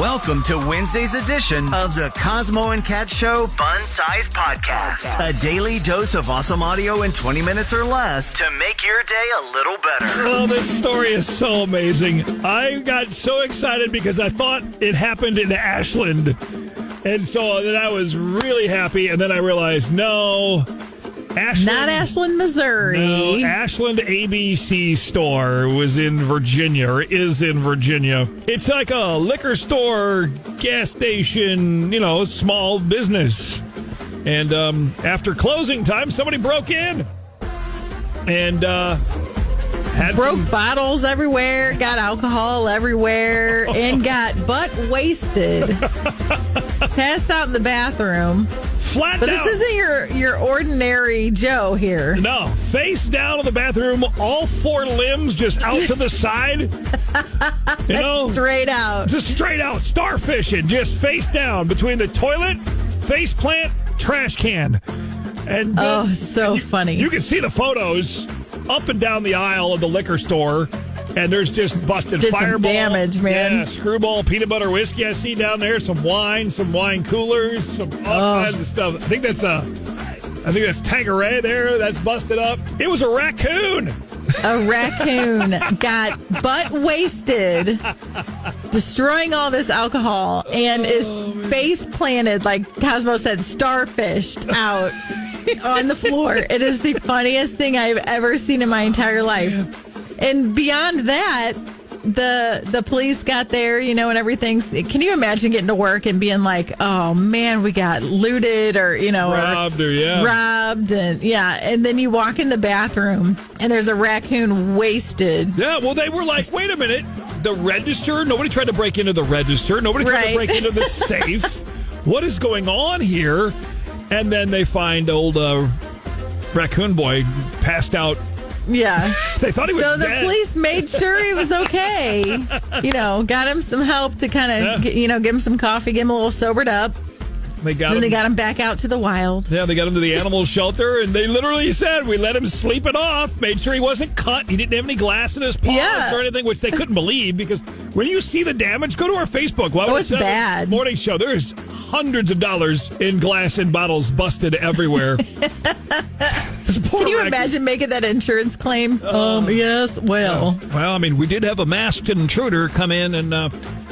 Welcome to Wednesday's edition of the Cosmo and Cat Show Fun Size Podcast. A daily dose of awesome audio in 20 minutes or less to make your day a little better. Oh, this story is so amazing. I got so excited because I thought it happened in Ashland. And so then I was really happy. And then I realized, no. Ashland, not Ashland, Missouri. No, Ashland ABC store was in Virginia, or is in Virginia. It's like a liquor store, gas station, small business. And after closing time, somebody broke in and broke bottles everywhere, got alcohol everywhere, and got butt wasted. Passed out in the bathroom. Flat but down. This isn't your ordinary Joe here. No, face down in the bathroom, all four limbs just out to the side. Straight out. Just straight out, starfishing, just face down between the toilet, face plant, trash can. And so funny. You can see the photos up and down the aisle of the liquor store. And there's just busted Fireball. Some damage, man. Yeah, Screwball, peanut butter whiskey I see down there. Some wine coolers, some all kinds of stuff. I think that's Tanqueray there. That's busted up. It was a raccoon. A raccoon got butt wasted, destroying all this alcohol, and is face planted, like Cosmo said, starfished out on the floor. It is the funniest thing I've ever seen in my entire life. And beyond that, the police got there, and everything. Can you imagine getting to work and being like, oh, man, we got looted or, robbed robbed. And then you walk in the bathroom and there's a raccoon wasted. Yeah, well, they were like, wait a minute. The register? Nobody tried to break into the register. Nobody tried to break into the safe. What is going on here? And then they find old raccoon boy passed out. Yeah. They thought he was dead. So the police made sure he was okay. Got him some help to kind of, give him some coffee, get him a little sobered up. They got him back out to the wild. Yeah, they got him to the animal shelter, and they literally said, we let him sleep it off, made sure he wasn't cut, he didn't have any glass in his paws or anything, which they couldn't believe, because when you see the damage, go to our Facebook. It's bad. Morning Show. There's hundreds of dollars in glass and bottles busted everywhere. Can you imagine making that insurance claim? Yes, well. Well, I mean, we did have a masked intruder come in, and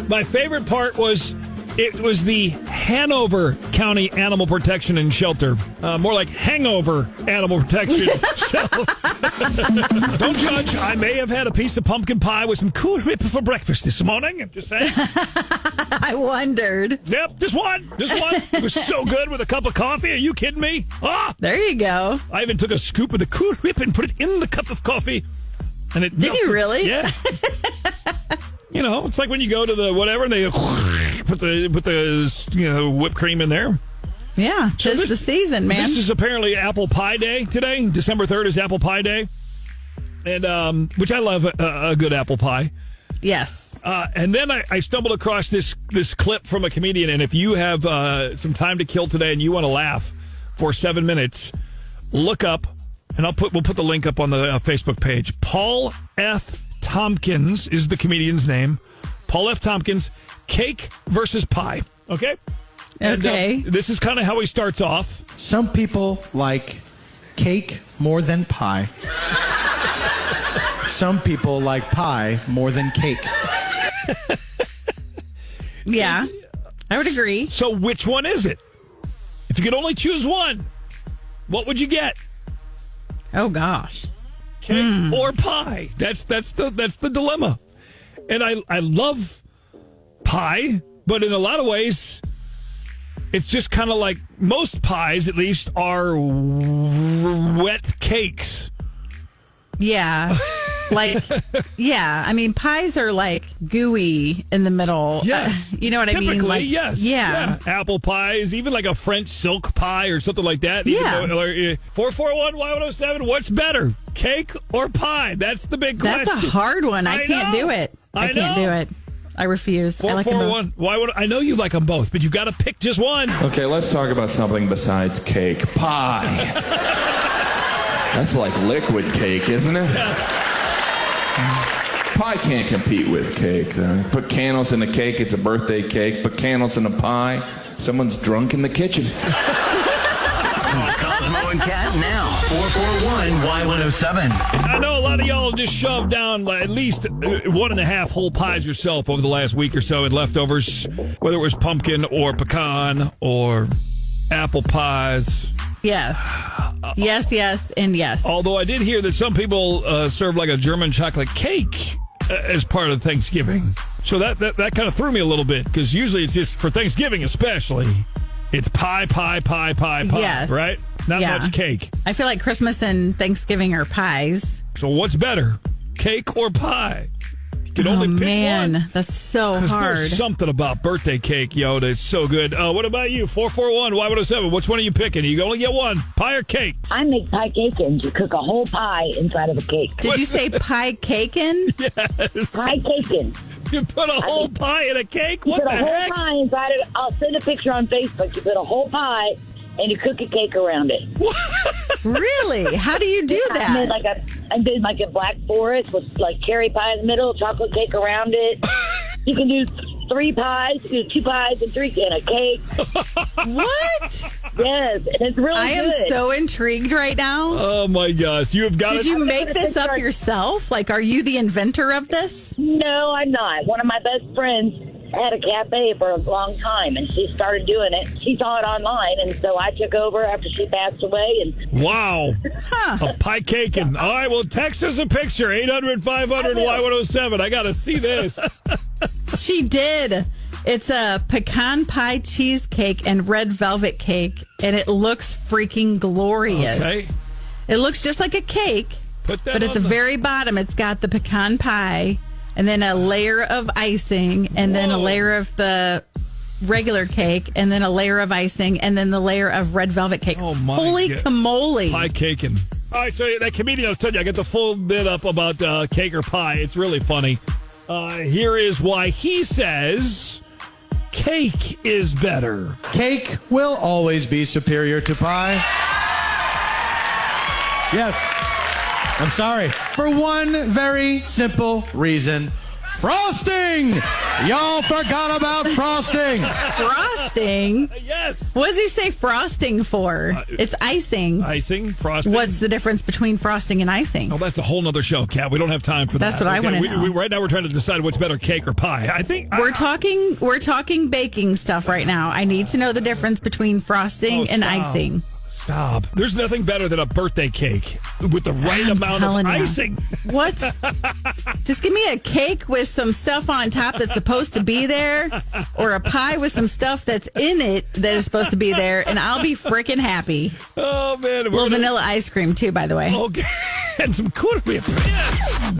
my favorite part was it was the Hanover County Animal Protection and Shelter. More like Hangover Animal Protection Shelter. Don't judge. I may have had a piece of pumpkin pie with some Cool Whip for breakfast this morning. I'm just saying. I wondered. Yep, just one. It was so good with a cup of coffee. Are you kidding me? There you go. I even took a scoop of the Cool Whip and put it in the cup of coffee. And it Did you really? Yeah. It's like when you go to the whatever, and they put the whipped cream in there. Yeah, so this the season, man. This is apparently Apple Pie Day today. December 3rd is Apple Pie Day, and which I love a good apple pie. Yes. And then I stumbled across this clip from a comedian, and if you have some time to kill today and you want to laugh for 7 minutes, look up, and we'll put the link up on the Facebook page. Paul F. Tompkins is the comedian's name. Paul F. Tompkins, Cake versus Pie. Okay? Okay. And, this is kind of how he starts off. Some people like cake more than pie. Some people like pie more than cake. Yeah, I would agree. So which one is it? If you could only choose one, what would you get? Oh, gosh. Cake or pie? That's the dilemma. And I love pie, but in a lot of ways, it's just kind of like most pies, at least, are wet cakes. Yeah. I mean, pies are like gooey in the middle. Yes. You know what I mean? Typically, yes. Yeah. Apple pies, even like a French silk pie or something like that. Yeah. 441 Y107, what's better, cake or pie? That's the big question. That's a hard one. I can't do it. I can't do it. I refuse. I like them both. I know you like them both, but you got to pick just one. Okay, let's talk about something besides cake. Pie. That's like liquid cake, isn't it? Pie can't compete with cake. Put candles in the cake, it's a birthday cake. Put candles in a pie, someone's drunk in the kitchen. Cosmo and Cat now. 441-Y107. I know a lot of y'all just shoved down at least 1.5 whole pies yourself over the last week or so in leftovers, whether it was pumpkin or pecan or apple pies. Yes. Yes, and yes. Although I did hear that some people serve like a German chocolate cake as part of Thanksgiving. So that kind of threw me a little bit, because usually it's just for Thanksgiving especially. It's pie, Yes. right? Not much cake. I feel like Christmas and Thanksgiving are pies. So what's better, cake or pie? You can only pick one. That's so hard. There's something about birthday cake, yo, that's so good. What about you? 441-Y107. Which one are you picking? You can only get one, pie or cake? I make pie cake-ins. You cook a whole pie inside of a cake. Did you say pie cake-in? Yes. Pie cake-in. You put a whole pie in a cake? What the heck? You put a whole pie inside it. I'll send a picture on Facebook. You put a whole pie and you cook a cake around it. Really? How do you do that? I did like a black forest with like cherry pie in the middle, chocolate cake around it. You can do 3 pies, you do 2 pies and 3 in a cake. What? Yes, and it's really good. I am so intrigued right now. Oh my gosh, you have got Did you make this up yourself? Like, are you the inventor of this? No, I'm not. One of my best friends had a cafe for a long time, and she started doing it. She saw it online, and so I took over after she passed away. And wow. A pie cake. And all right, well, text us a picture, 800-500-Y107. I got to see this. She did. It's a pecan pie cheesecake and red velvet cake, and it looks freaking glorious. Okay. It looks just like a cake, Put that but at on the very bottom, it's got the pecan pie, and then a layer of icing, and then a layer of the regular cake, and then a layer of icing, and then the layer of red velvet cake. Oh, my Holy God. camole. Pie caking. All right, so that comedian I was telling you, I got the full bit up about cake or pie. It's really funny. Here is why he says cake is better. Cake will always be superior to pie. Yes. I'm sorry. For one very simple reason. Frosting! Y'all forgot about frosting. Frosting? Yes. What does he say frosting for? It's icing. Icing, frosting. What's the difference between frosting and icing? Oh, that's a whole nother show, Kat. We don't have time for that. That's what I want to know. Right now we're trying to decide what's better, cake or pie. I think We're talking baking stuff right now. I need to know the difference between frosting and icing. Stop. There's nothing better than a birthday cake with the right amount of icing. What? Just give me a cake with some stuff on top that's supposed to be there, or a pie with some stuff that's in it that is supposed to be there, and I'll be freaking happy. Oh, man. A little vanilla ice cream, too, by the way. Okay. And some Cool Whip. Yes.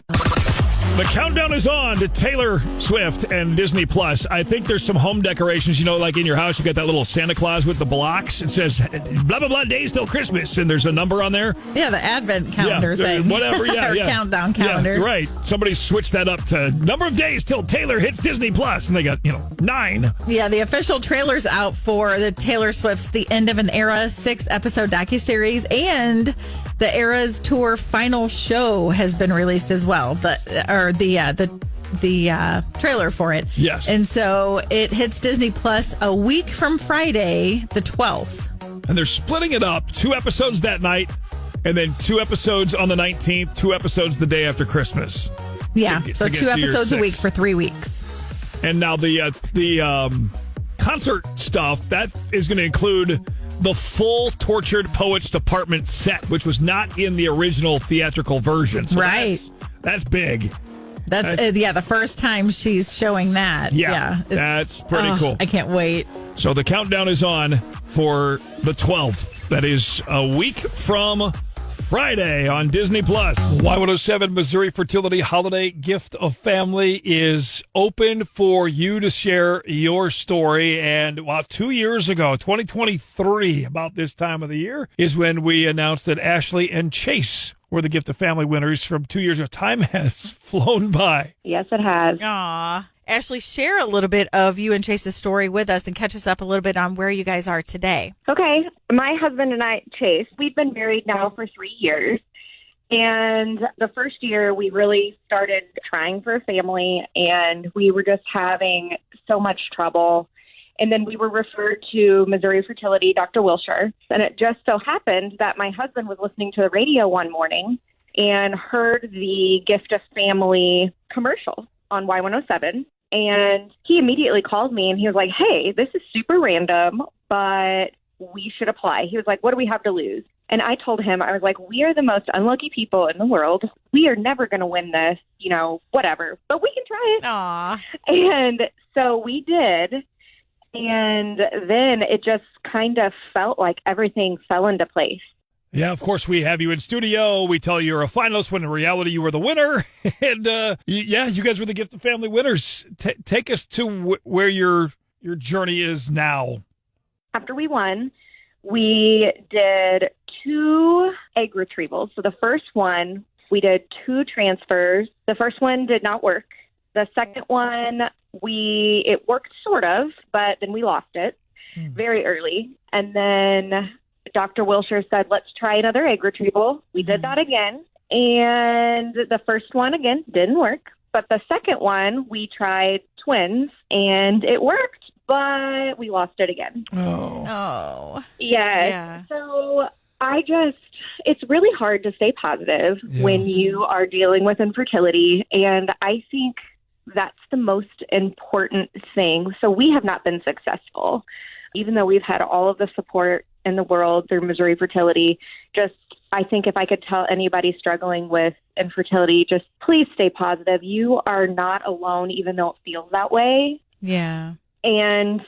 The countdown is on to Taylor Swift and Disney Plus. I think there's some home decorations, you know, like in your house, you got that little Santa Claus with the blocks. It says, blah, blah, blah, days till Christmas. And there's a number on there. Yeah, the advent calendar thing. Whatever, yeah. Or yeah. countdown calendar. Yeah, right. Somebody switched that up to number of days till Taylor hits Disney Plus. And they got, 9. Yeah, the official trailer's out for the Taylor Swift's The End of an Era 6-episode docuseries, and the Eras Tour final show has been released as well. The trailer for it. Yes. And so it hits Disney Plus a week from Friday, the 12th. And they're splitting it up. 2 episodes that night, and then 2 episodes on the 19th, 2 episodes the day after Christmas. Yeah, To so get 2 to your episodes a 6. week for 3 weeks. And now the concert stuff, that is going to include the full Tortured Poets Department set, which was not in the original theatrical version. So right. That's big. That's the first time she's showing that. Yeah. That's pretty cool. I can't wait. So the countdown is on for the 12th. That is a week from Friday on Disney Plus. Y107 Missouri Fertility Holiday Gift of Family is open for you to share your story. And 2 years ago, 2023, about this time of the year, is when we announced that Ashley and Chase were the Gift of Family winners from 2 years ago. Time has flown by. Yes, it has. Aw. Ashley, share a little bit of you and Chase's story with us and catch us up a little bit on where you guys are today. Okay. My husband and I, Chase, we've been married now for 3 years. And the first year, we really started trying for a family, and we were just having so much trouble. And then we were referred to Missouri Fertility, Dr. Wilshire. And it just so happened that my husband was listening to the radio one morning and heard the Gift of Family commercial on Y107. And he immediately called me and he was like, hey, this is super random, but we should apply. He was like, what do we have to lose? And I told him, I was like, we are the most unlucky people in the world. We are never going to win this, whatever, but we can try it. Aw. And so we did. And then it just kind of felt like everything fell into place. Yeah, of course, we have you in studio. We tell you you're a finalist when in reality you were the winner. And you guys were the Gift of Family winners. Take us to where your journey is now. After we won, we did 2 egg retrievals. So the first one, we did 2 transfers. The first one did not work. The second one, it worked sort of, but then we lost it very early. And then Dr. Wilshire said, let's try another egg retrieval. We did that again. And the first one, again, didn't work. But the second one, we tried twins, and it worked, but we lost it again. Oh. Yes. Yeah. So it's really hard to stay positive when you are dealing with infertility. And I think that's the most important thing. So we have not been successful, even though we've had all of the support in the world through Missouri Fertility. I think if I could tell anybody struggling with infertility, just please stay positive. You are not alone, even though it feels that way. Yeah. And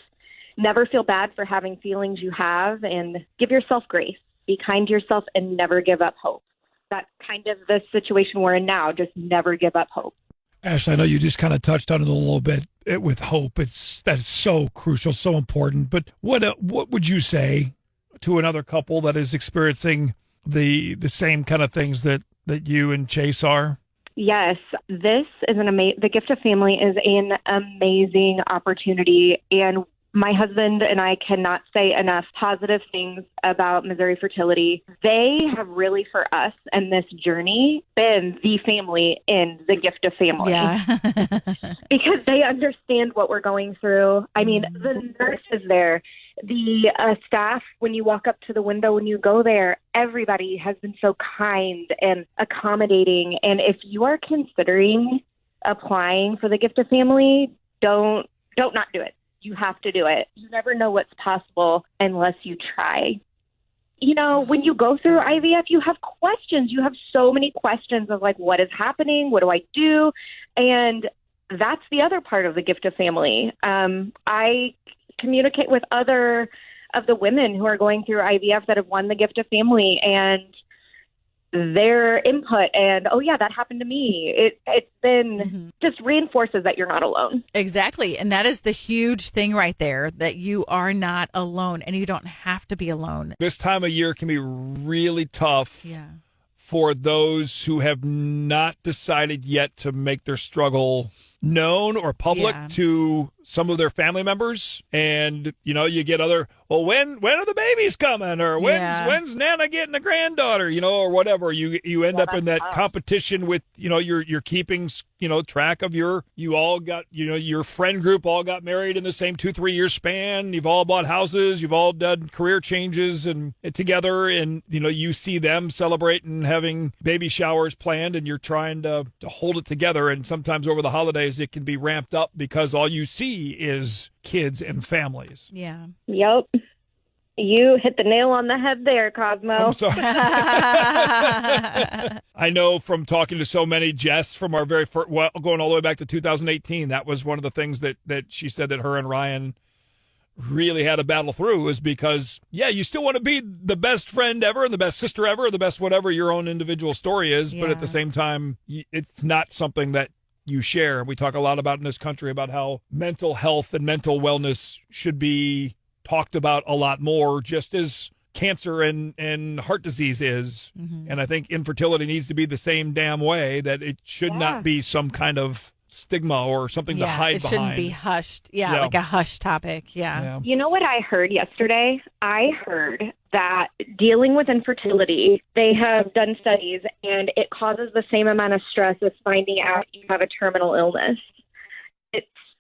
never feel bad for having feelings you have, and give yourself grace. Be kind to yourself and never give up hope. That's kind of the situation we're in now. Just never give up hope. Ashley, I know you just kind of touched on it a little bit with hope. That is so crucial, so important. But what would you say to another couple that is experiencing the same kind of things that you and Chase are? Yes, this is the Gift of Family is an amazing opportunity, and my husband and I cannot say enough positive things about Missouri Fertility. They have really, for us and this journey, been the family in the Gift of Family. Yeah. Because they understand what we're going through. I mean, the nurses there, the staff, when you walk up to the window, when you go there, everybody has been so kind and accommodating. And if you are considering applying for the Gift of Family, don't not do it. You have to do it. You never know what's possible unless you try. When you go through IVF, you have questions. You have so many questions of like, what is happening? What do I do? And that's the other part of the Gift of Family. I communicate with other of the women who are going through IVF that have won the Gift of Family, and their input and, oh yeah, that happened to me. It's been just reinforces that you're not alone. Exactly. And that is the huge thing right there, that you are not alone and you don't have to be alone. This time of year can be really tough for those who have not decided yet to make their struggle known or public to some of their family members. And, you get when are the babies coming? Or when's Nana getting a granddaughter, or whatever. You end up in that competition with, you're keeping, track of you all got, your friend group all got married in the same 2-3 year span. You've all bought houses. You've all done career changes and together. And, you see them celebrate and having baby showers planned, and you're trying to hold it together. And sometimes over the holidays, it can be ramped up because all you see is kids and families. Yeah. Yep. You hit the nail on the head there, Cosmo. I'm sorry. I know from talking to so many, Jess, from our very first, going all the way back to 2018, that was one of the things that she said that her and Ryan really had a battle through, is because, you still want to be the best friend ever and the best sister ever, or the best whatever your own individual story is. But at the same time, it's not something that you share. We talk a lot about in this country about how mental health and mental wellness should be talked about a lot more, just as cancer and heart disease is. And I think infertility needs to be the same damn way, that it should not be some kind of stigma or something to hide it behind. shouldn't be hushed. Yeah, like a hush topic. Yeah. You know what I heard yesterday? I heard that dealing with infertility, they have done studies, and it causes the same amount of stress as finding out you have a terminal illness.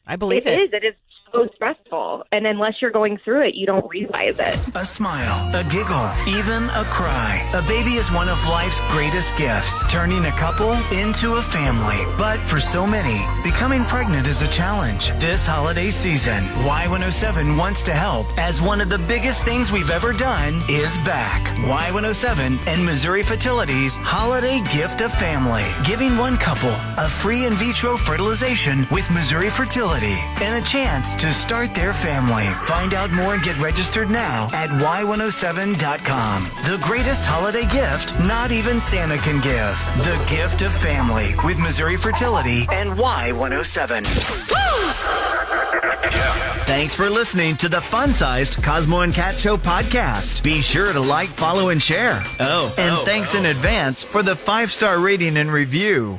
I believe it. It is so stressful. And unless you're going through it, you don't realize it. A smile, a giggle, even a cry. A baby is one of life's greatest gifts, turning a couple into a family. But for so many, becoming pregnant is a challenge. This holiday season, Y107 wants to help, as one of the biggest things we've ever done is back. Y107 and Missouri Fertility's Holiday Gift of Family, giving one couple a free in vitro fertilization with Missouri Fertility and a chance to start their family. Find out more and get registered now at Y107.com. The greatest holiday gift not even Santa can give. The gift of family with Missouri Fertility and Y107. Thanks for listening to the fun-sized Cosmo and Cat Show podcast. Be sure to like, follow, and share. Oh, and thanks in advance for the 5-star rating and review.